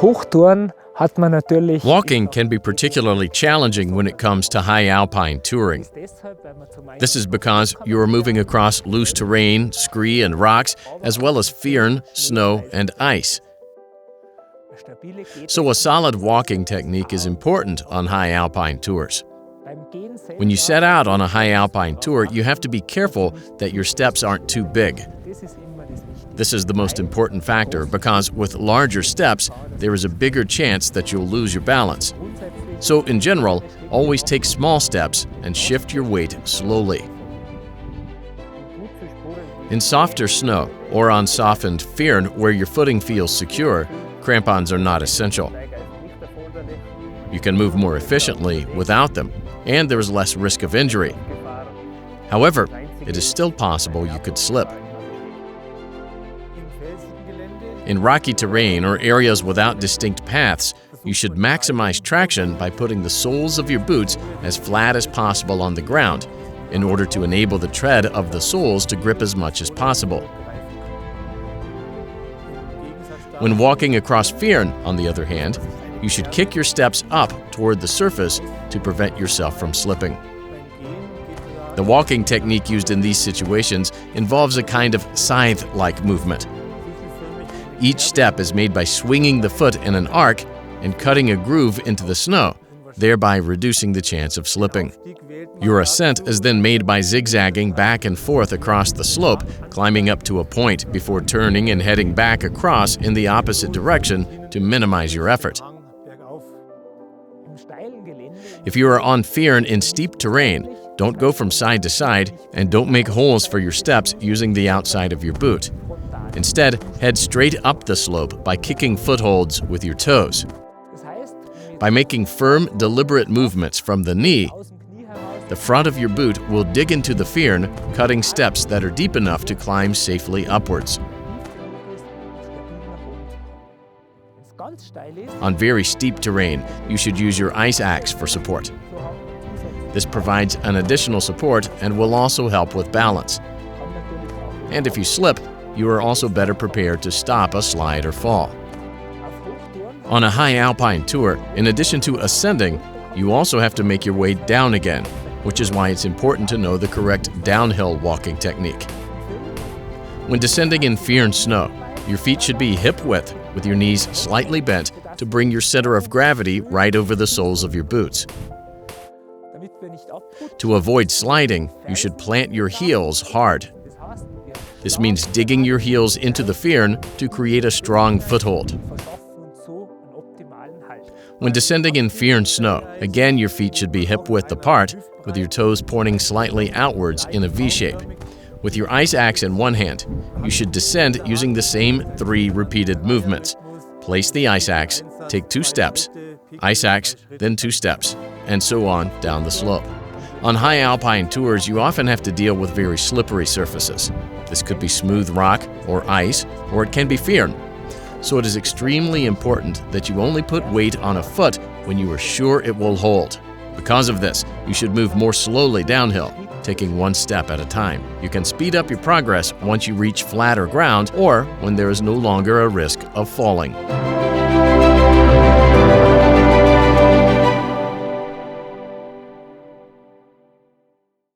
Hochtouren hat man natürlich. Walking can be particularly challenging when it comes to high alpine touring. This is because you are moving across loose terrain, scree and rocks, as well as firn, snow, and ice. So a solid walking technique is important on high alpine tours. When you set out on a high alpine tour, you have to be careful that your steps aren't too big. This is the most important factor because with larger steps, there is a bigger chance that you'll lose your balance. So in general, always take small steps and shift your weight slowly. In softer snow or on softened firn where your footing feels secure, crampons are not essential. You can move more efficiently without them, and there is less risk of injury. However, it is still possible you could slip. In rocky terrain or areas without distinct paths, you should maximize traction by putting the soles of your boots as flat as possible on the ground in order to enable the tread of the soles to grip as much as possible. When walking across firn, on the other hand, you should kick your steps up toward the surface to prevent yourself from slipping. The walking technique used in these situations involves a kind of scythe-like movement. Each step is made by swinging the foot in an arc and cutting a groove into the snow, thereby reducing the chance of slipping. Your ascent is then made by zigzagging back and forth across the slope, climbing up to a point before turning and heading back across in the opposite direction to minimize your effort. If you are on firn in steep terrain, don't go from side to side and don't make holes for your steps using the outside of your boot. Instead, head straight up the slope by kicking footholds with your toes. By making firm, deliberate movements from the knee, the front of your boot will dig into the firn, cutting steps that are deep enough to climb safely upwards. On very steep terrain, you should use your ice axe for support. This provides an additional support and will also help with balance. And if you slip, you are also better prepared to stop a slide or fall. On a high alpine tour, in addition to ascending, you also have to make your way down again, which is why it's important to know the correct downhill walking technique. When descending in firn snow, your feet should be hip-width with your knees slightly bent to bring your center of gravity right over the soles of your boots. To avoid sliding, you should plant your heels hard. This means digging your heels into the firn to create a strong foothold. When descending in firn snow, again your feet should be hip-width apart, with your toes pointing slightly outwards in a V-shape. With your ice axe in one hand, you should descend using the same 3 repeated movements. Place the ice axe, take 2 steps, ice axe, then 2 steps, and so on down the slope. On high alpine tours, you often have to deal with very slippery surfaces. This could be smooth rock or ice, or it can be firn. So it is extremely important that you only put weight on a foot when you are sure it will hold. Because of this, you should move more slowly downhill, taking 1 step at a time. You can speed up your progress once you reach flatter ground or when there is no longer a risk of falling.